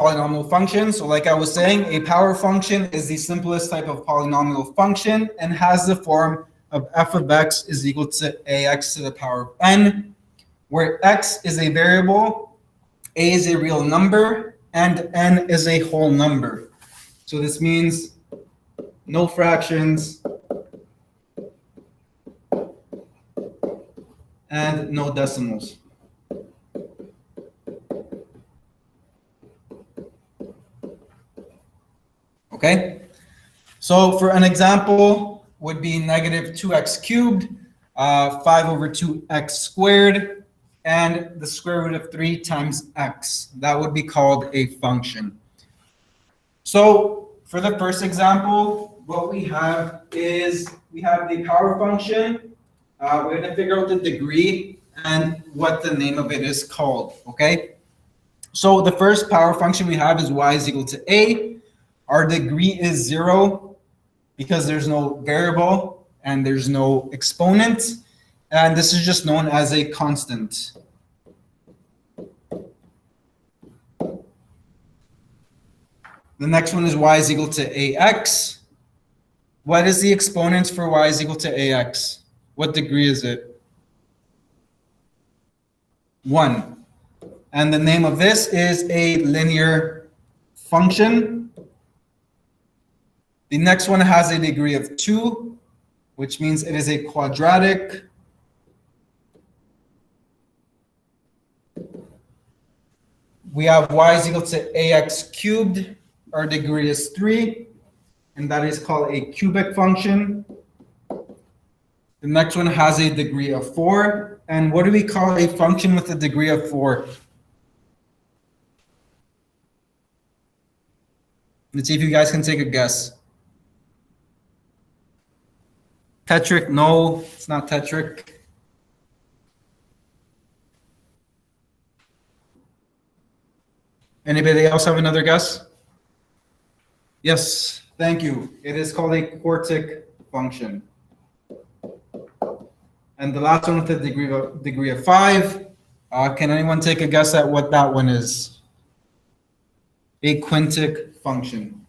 polynomial function. So like I was saying, a power function is the simplest type of polynomial function and has the form of f of x is equal to ax to the power of n, where x is a variable, a is a real number, and n is a whole number. So this means no fractions and no decimals. Okay, so for an example would be negative 2x cubed, 5 over 2x squared, and the square root of 3 times x. That would be called a function. So for the first example, what we have is we have the power function. We're going to figure out the degree and what the name of it is called. Okay, so the first power function we have is y is equal to a. Our degree is 0 because there's no variable and there's no exponent. And this is just known as a constant. The next one is y is equal to ax. What is the exponent for y is equal to ax? What degree is it? 1. And the name of this is a linear function. The next one has a degree of 2, which means it is a quadratic. We have y is equal to ax cubed. Our degree is 3, and that is called a cubic function. The next one has a degree of 4. And what do we call a function with a degree of 4? Let's see if you guys can take a guess. Tetric? No, it's not tetric. Anybody else have another guess? Yes, thank you. It is called a quartic function. And the last one with a degree of 5. Can anyone take a guess at what that one is? A quintic function.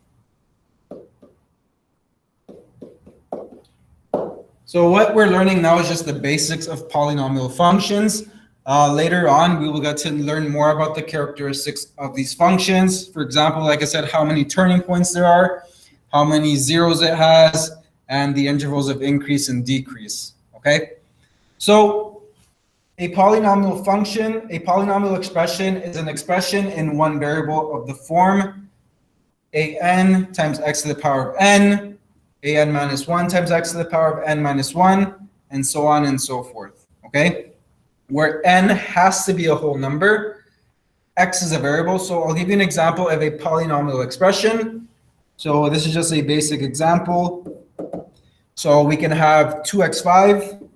So what we're learning now is just the basics of polynomial functions. Later on, we will get to learn more about the characteristics of these functions. For example, like I said, how many turning points there are, how many zeros it has, and the intervals of increase and decrease. Okay? So a polynomial function, a polynomial expression is an expression in one variable of the form an times x to the power of n, an minus 1 times x to the power of n minus 1, and so on and so forth. Okay? Where n has to be a whole number, x is a variable. So I'll give you an example of a polynomial expression. So this is just a basic example. So we can have 2x5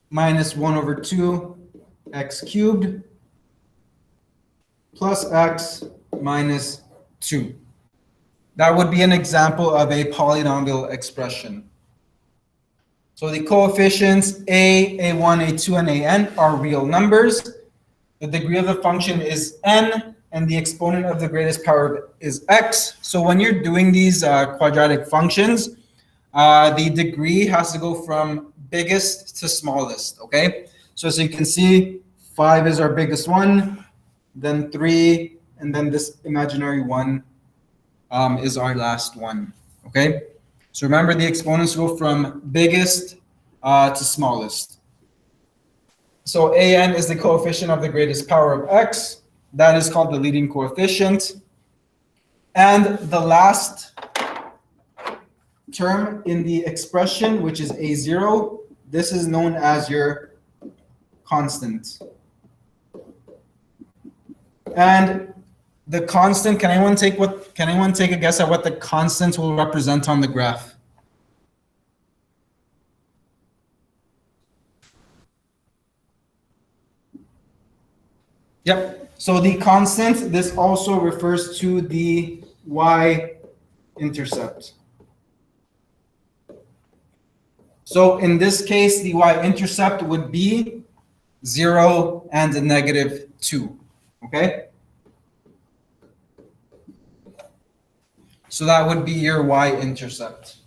minus 1 over 2 x cubed plus x minus 2. That would be an example of a polynomial expression. So the coefficients a, a1, a2, and an are real numbers. The degree of the function is n, and the exponent of the greatest power is x. So when you're doing these quadratic functions, the degree has to go from biggest to smallest, okay? So as you can see, 5 is our biggest one, then 3, and then this imaginary 1 is our last one, okay? So remember, the exponents go from biggest to smallest. So an is the coefficient of the greatest power of x. That is called the leading coefficient. And the last term in the expression, which is a0, this is known as your constant. And the constant, can anyone take a guess at what the constant will represent on the graph? Yep. So the constant, this also refers to the y-intercept. So in this case, the y-intercept would be 0 and negative 2. Okay? So that would be your y-intercept.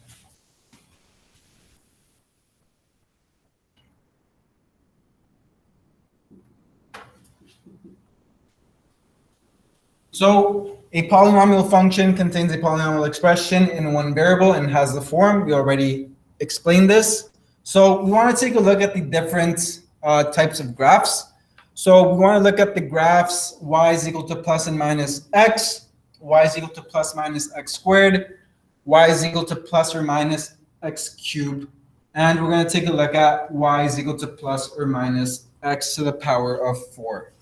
So a polynomial function contains a polynomial expression in one variable and has the form. We already explained this. So we want to take a look at the different types of graphs. So we want to look at the graphs y is equal to plus and minus x, y is equal to plus minus x squared, y is equal to plus or minus x cubed. And we're going to take a look at y is equal to plus or minus x to the power of 4.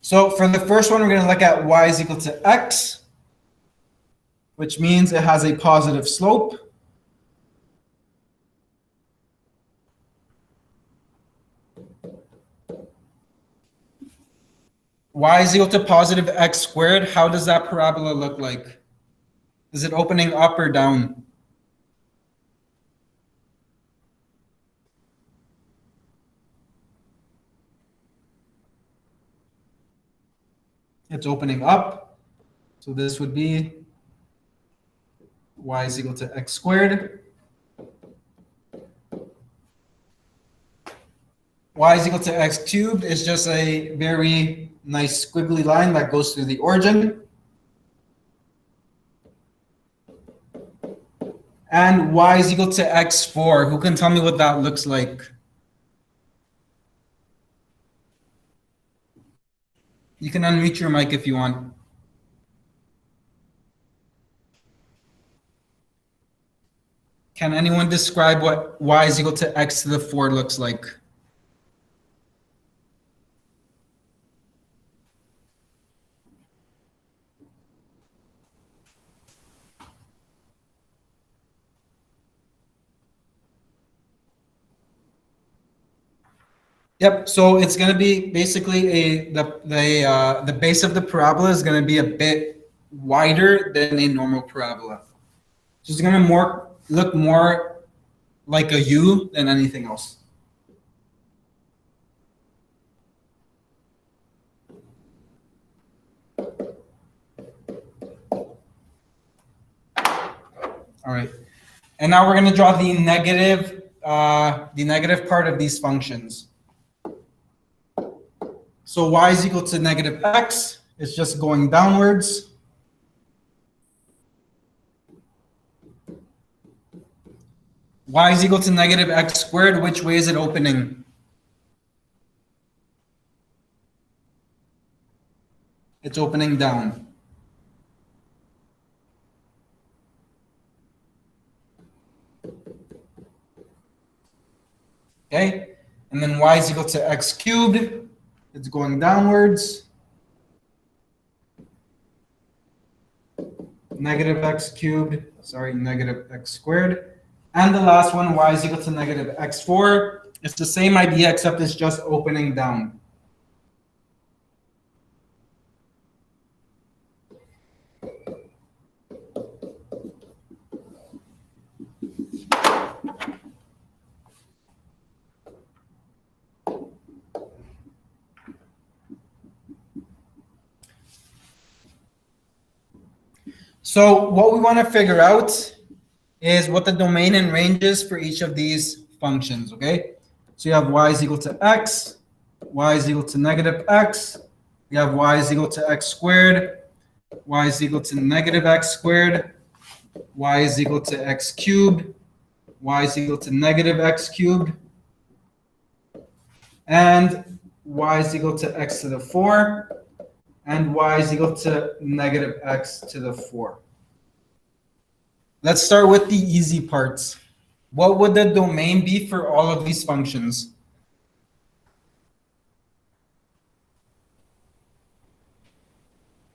So for the first one, we're going to look at y is equal to x, which means it has a positive slope. Y is equal to positive x squared. How does that parabola look like? Is it opening up or down? It's opening up. So this would be y is equal to x squared. Y is equal to x cubed is just a very nice squiggly line that goes through the origin. And y is equal to x4. Who can tell me what that looks like? You can unmute your mic if you want. Can anyone describe what y is equal to x to the 4 looks like? Yep. So it's going to be basically the base of the parabola is going to be a bit wider than a normal parabola. So it's going to look more like a U than anything else. All right. And now we're going to draw the negative part of these functions. So y is equal to negative x. It's just going downwards. Y is equal to negative x squared. Which way is it opening? It's opening down. Okay. And then y is equal to x cubed. It's going downwards. Negative x cubed. Sorry, negative x squared. And the last one, y is equal to negative x4. It's the same idea, except it's just opening down. So what we want to figure out is what the domain and range is for each of these functions, okay? So you have y is equal to x, y is equal to negative x, you have y is equal to x squared, y is equal to negative x squared, y is equal to x cubed, y is equal to negative x cubed, and y is equal to x to the 4, and y is equal to negative x to the 4. Let's start with the easy parts. What would the domain be for all of these functions?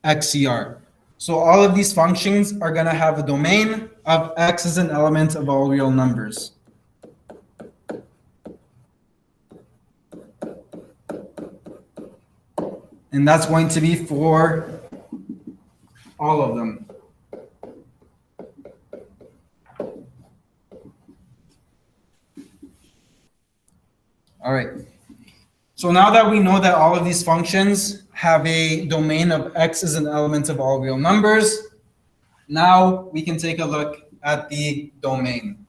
XCR. So all of these functions are going to have a domain of x as an element of all real numbers. And that's going to be for all of them. All right. So now that we know that all of these functions have a domain of x is an element of all real numbers, now we can take a look at the domain.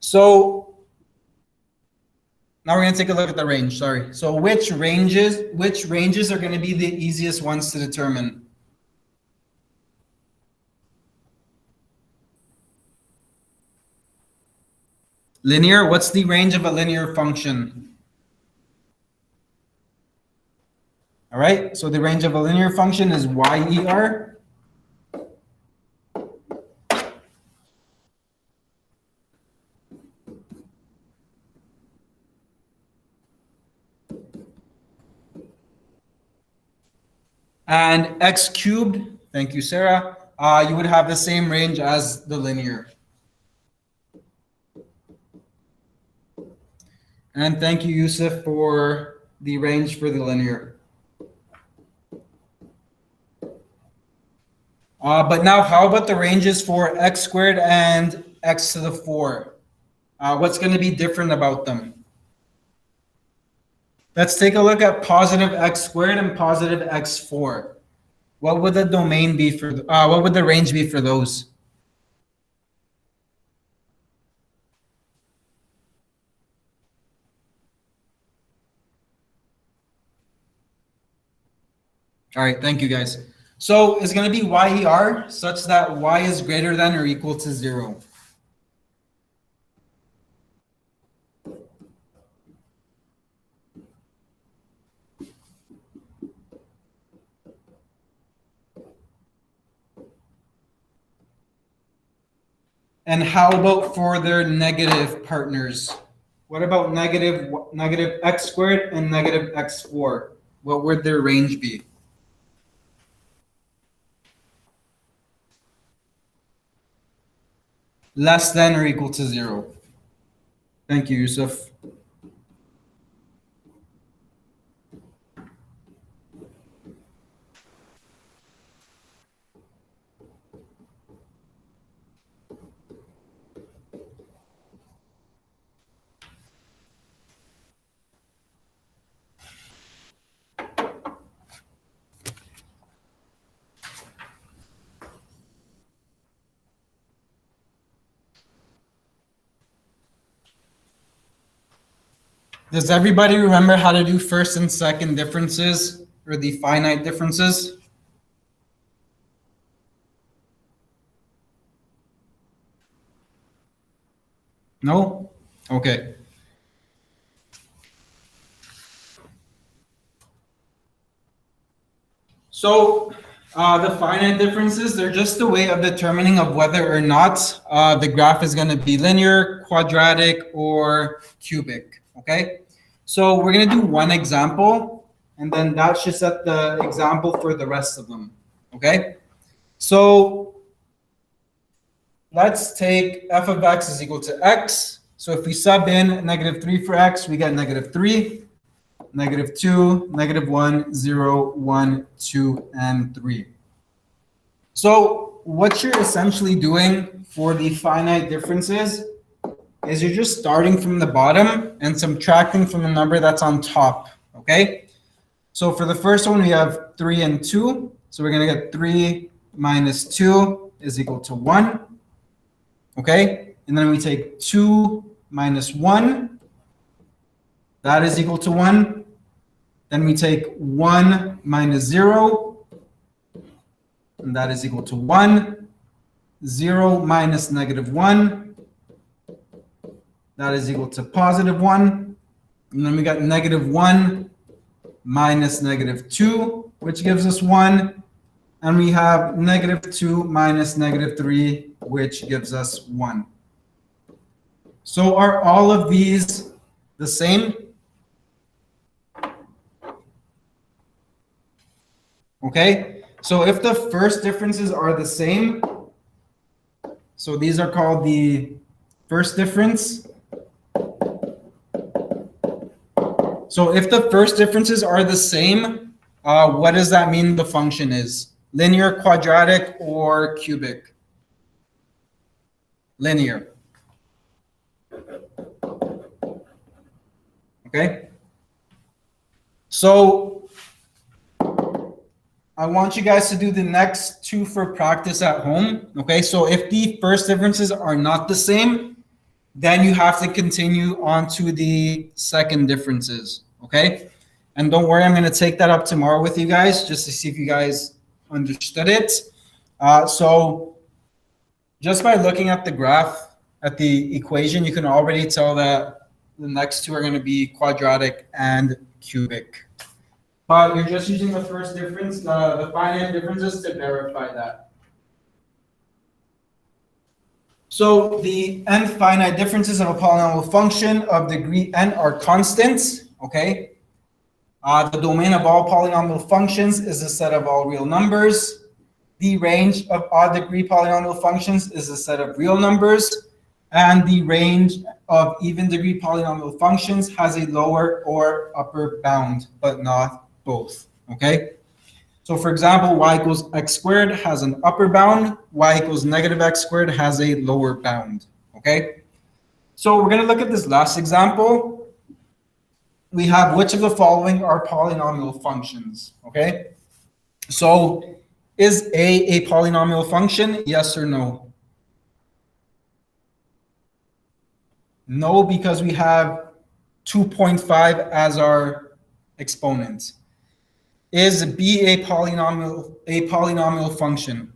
So now we're going to take a look at the range, sorry. So which ranges are going to be the easiest ones to determine? Linear, what's the range of a linear function? All right, so the range of a linear function is YER. And x cubed, thank you, Sarah, you would have the same range as the linear. And thank you, Yusuf, for the range for the linear. But now, how about the ranges for x squared and x to the 4? What's going to be different about them? Let's take a look at positive x squared and positive x4. What would the domain be for? What would the range be for those? All right, thank you guys. So it's going to be YER such that y is greater than or equal to 0. And how about for their negative partners? What about negative x squared and negative x4? What would their range be? Less than or equal to 0. Thank you, Yusuf. Does everybody remember how to do first and second differences or the finite differences? No? Okay. So the finite differences, they're just a way of determining of whether or not the graph is going to be linear, quadratic, or cubic. Okay? So we're going to do one example, and then that should set the example for the rest of them. Okay? So let's take f of x is equal to x. So if we sub in -3 for x, we get -3. -2, -1, 0, 1, 2, and 3. So what you're essentially doing for the finite differences is you're just starting from the bottom and subtracting from the number that's on top, okay? So for the first one, we have 3 and 2. So we're going to get 3 minus 2 is equal to 1, okay? And then we take 2 minus 1. That is equal to 1. Then we take 1 minus 0, and that is equal to 1. 0 minus -1, that is equal to +1. And then we got -1 minus -2, which gives us 1. And we have -2 minus -3, which gives us 1. So are all of these the same? Okay, so if the first differences are the same, so these are called the first difference. So if the first differences are the same, what does that mean the function is? Linear, quadratic, or cubic? Linear. okay? So I want you guys to do the next two for practice at home, okay? So if the first differences are not the same, then you have to continue on to the second differences, okay? And don't worry, I'm going to take that up tomorrow with you guys just to see if you guys understood it. So just by looking at the graph, at the equation, you can already tell that the next two are going to be quadratic and cubic. But you're just using the first difference, the finite differences, to verify that. So the n finite differences of a polynomial function of degree n are constants, okay? The domain of all polynomial functions is a set of all real numbers. The range of odd degree polynomial functions is a set of real numbers. And the range of even degree polynomial functions has a lower or upper bound, but not both, okay? So for example, y equals x squared has an upper bound, y equals negative x squared has a lower bound, okay? So we're gonna look at this last example. We have which of the following are polynomial functions, okay? So is a polynomial function, yes or no? No, because we have 2.5 as our exponent. Is B a polynomial function?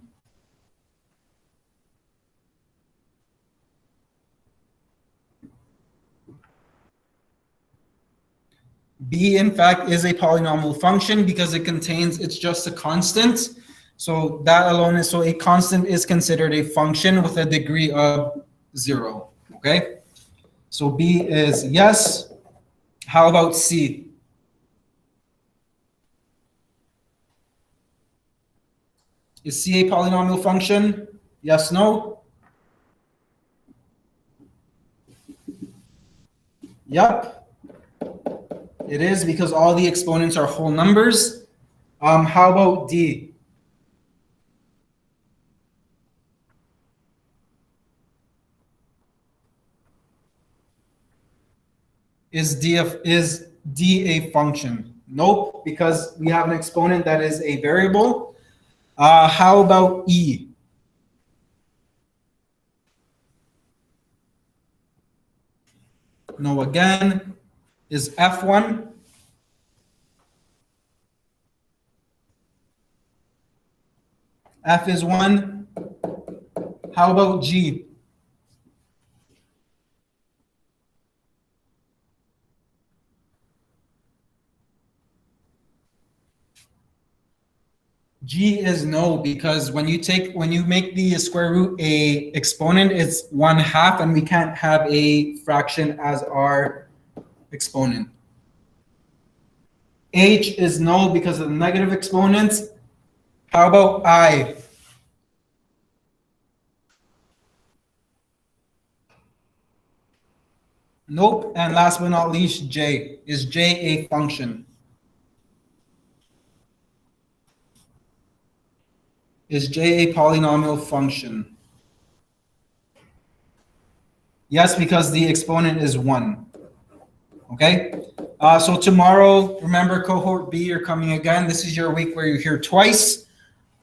B, in fact, is a polynomial function because it contains, it's just a constant. So that alone is, so a constant is considered a function with a degree of 0, okay? So B is yes. How about C? Is C a polynomial function? Yes, no? Yep. It is because all the exponents are whole numbers. How about D? Is D a function? Nope, because we have an exponent that is a variable. How about E? No, again. Is F one? F is 1. How about G? G is no, because when you make the square root a exponent, it's 1/2, and we can't have a fraction as our exponent. H is no because of the negative exponents. How about I? Nope. And last but not least, J. Is J a function? Is J a polynomial function? Yes, because the exponent is 1. Okay? So tomorrow, remember cohort B, you're coming again. This is your week where you're here twice.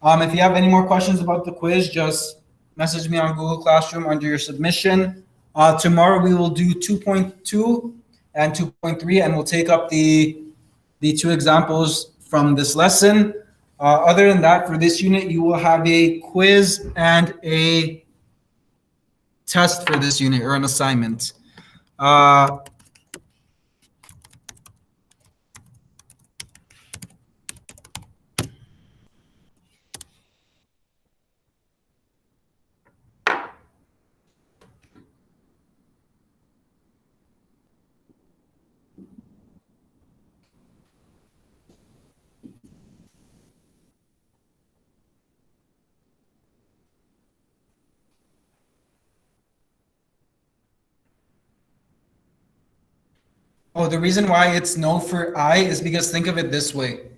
If you have any more questions about the quiz, just message me on Google Classroom under your submission. Tomorrow we will do 2.2 and 2.3, and we'll take up the two examples from this lesson. Other than that, for this unit, you will have a quiz and a test for this unit, or an assignment. Oh, the reason why it's no for I is because think of it this way.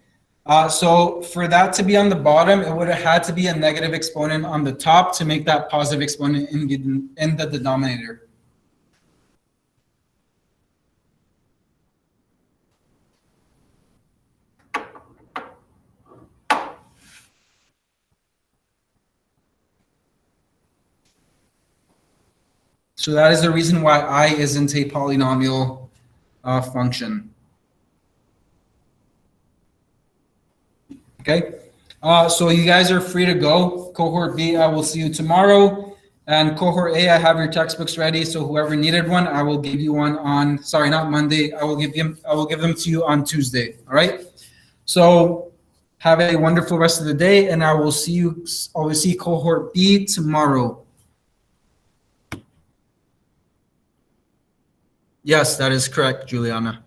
So for that to be on the bottom, it would have had to be a negative exponent on the top to make that positive exponent in the denominator. So that is the reason why I isn't a polynomial function. Okay, so you guys are free to go. Cohort B, I will see you tomorrow. And cohort A, I have your textbooks ready. So whoever needed one, I will give you one on, sorry, not Monday. I will give them to you on Tuesday. All right. So have a wonderful rest of the day, and I will see cohort B tomorrow. Yes, that is correct, Juliana.